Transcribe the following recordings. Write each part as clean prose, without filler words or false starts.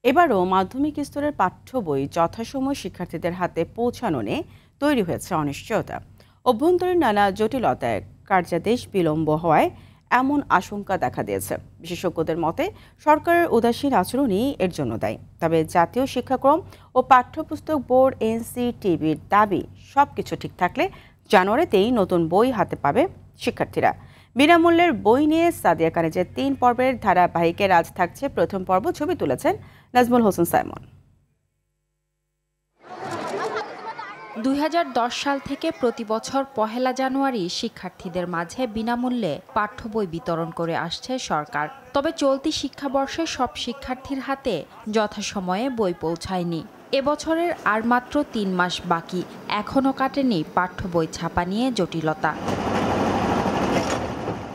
এবারও মাধ্যমিক স্তরের পাঠ্য বই যথাসময়ে শিক্ষার্থীদের হাতে পৌঁছানো নিয়ে তৈরি হয়েছে অনিশ্চয়তা। অভ্যন্তরীণ নানা জটিলতায় কার্যাদেশ বিলম্ব হওয়ায় এমন আশঙ্কা দেখা দিয়েছে। বিশেষজ্ঞদের মতে সরকারের উদাসীন আচরণই এর জন্য দায়ী। তবে জাতীয় শিক্ষাক্রম ও পাঠ্যপুস্তক বোর্ড এনসিটিবির দাবি, সবকিছু ঠিক থাকলে জানুয়ারিতেই নতুন বই হাতে পাবে শিক্ষার্থীরা। বিনামূল্যের বই নিয়ে সাদিয়া কানিজের ৩ পর্বের ধারাবাহিকের আজ থাকছে প্রথম পর্ব। ছবি তুলেছেন নাজমুল হোসেন সাইমন। ২০১০ সাল থেকে প্রতি বছর পহেলা জানুয়ারি শিক্ষার্থীদের মাঝে বিনামূল্যে পাঠ্য বই বিতরণ করে আসছে সরকার। তবে চলতি শিক্ষাবর্ষে সব শিক্ষার্থীর হাতে যথাসময়ে বই পৌঁছায়নি। এবছরের আর মাত্র ৩ মাস বাকি, এখনও কাটেনি পাঠ্য বই ছাপা নিয়ে জটিলতা।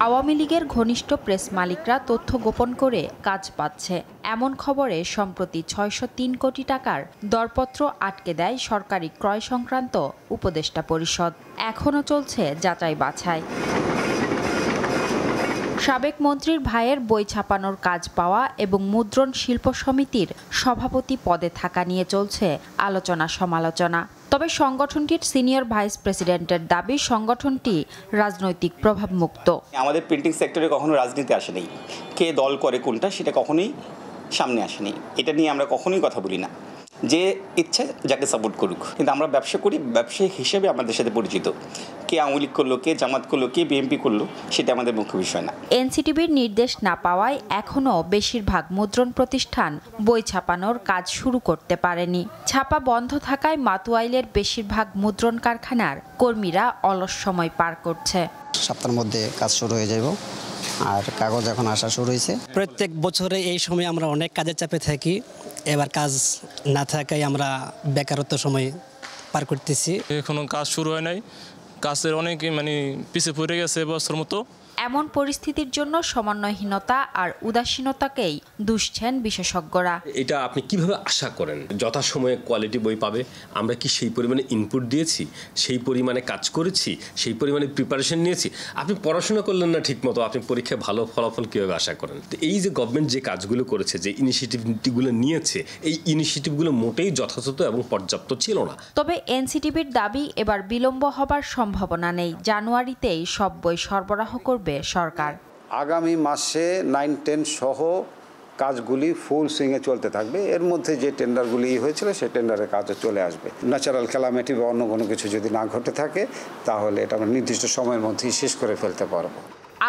আওয়ামী লীগের ঘনিষ্ঠ প্রেস মালিকরা তথ্য গোপন করে কাজ পাচ্ছে, এমন খবরে সম্প্রতি ৬০৩ কোটি টাকার দরপত্র আটকে দেয় সরকারি ক্রয় সংক্রান্ত উপদেষ্টা পরিষদ। এখনও চলছে যাচাই বাছাই। সাবেক মন্ত্রীর ভাইয়ের বই ছাপানোর কাজ পাওয়া এবং মুদ্রণ শিল্প সমিতির সভাপতি পদে থাকা নিয়ে চলছে আলোচনা সমালোচনা। তবে সংগঠনটির সিনিয়র ভাইস প্রেসিডেন্টের দাবি, সংগঠনটি রাজনৈতিক প্রভাব মুক্ত। আমাদের প্রিন্টিং সেক্টরে কখনো রাজনীতি আসেনি, কে দল করে কোনটা সেটা কখনোই সামনে আসেনি। এটা নিয়ে আমরা কখনোই কথা বলি না, যে ইচ্ছে যাকে সাপোর্ট করুক, কিন্তু আমরা ব্যবসা করি, ব্যবসায়ী হিসেবে আমাদের সাথে পরিচিত। কে আওয়ামী লীগ করলো, কে জামাত করলো, কে বিএনপি করলো, সেটা আমাদের মুখ্য বিষয় না। এনসিটিবির নির্দেশ না পাওয়ায় এখনও বেশিরভাগ মুদ্রণ প্রতিষ্ঠান বই ছাপানোর কাজ শুরু করতে পারেনি। ছাপা বন্ধ থাকায় মাতুয়াইলের বেশিরভাগ মুদ্রণ কারখানার কর্মীরা অলস সময় পার করছে। সপ্তাহের মধ্যে কাজ শুরু হয়ে যাব, আর কাগজ এখন আসা শুরু হয়েছে। প্রত্যেক বছরে এই সময় আমরা অনেক কাজের চাপে থাকি, এবার কাজ না থাকায় আমরা বেকারত্ব সময় পার করতেছি। এখনো কাজ শুরু হয় নাই, কাজের অনেক পিছিয়ে পড়ে গেছে এবছর মতো। এমন পরিস্থিতির জন্য সমন্বয়হীনতা আর উদাসীনতাকেই দুষছেন বিশেষজ্ঞরা। এটা আপনি কিভাবে আশা করেন যথাসময়ে কোয়ালিটি বই পাবে? আমরা কি সেই পরিমাণে ইনপুট দিয়েছি, সেই পরিমাণে কাজ করেছি, সেই পরিমাণে প্রিপারেশন নিয়েছি? আপনি পড়াশোনা করলেন না ঠিকমতো, আপনি পরীক্ষায় ভালো ফলাফল কীভাবে আশা করেন? তো এই যে গভর্নমেন্ট যে কাজগুলো করেছে, যে ইনিশিয়েটিভগুলো নিয়েছে, এই ইনিশিয়েটিভগুলো মোটেই যথাযথ এবং পর্যাপ্ত ছিল না। তবে এনসিটিবির দাবি, এবার বিলম্ব হবার সম্ভাবনা নেই। জানুয়ারিতেই সব বই সরবরাহ করবে সরকার। আগামী মাসে 9-10 সহ কাজগুলি ফুল সুইংয়ে চলতে থাকবে। এর মধ্যে যে টেন্ডারগুলি হয়েছিল সেই টেন্ডারের কাজও চলে আসবে। ন্যাচারাল ক্যালামিটি বা অন্য কোনো কিছু যদি না ঘটে থাকে, তাহলে এটা আমরা নির্দিষ্ট সময়ের মধ্যেই শেষ করে ফেলতে পারবো।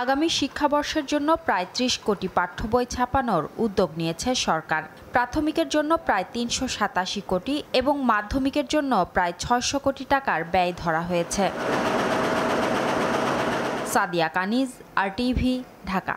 আগামী শিক্ষাবর্ষের জন্য প্রায় ৩০ কোটি পাঠ্য বই ছাপানোর উদ্যোগ নিয়েছে সরকার। প্রাথমিকের জন্য প্রায় ৩৮৭ কোটি এবং মাধ্যমিকের জন্য প্রায় ৬০০ কোটি টাকার ব্যয় ধরা হয়েছে। সাদিয়া কানিজ, RTV, ঢাকা।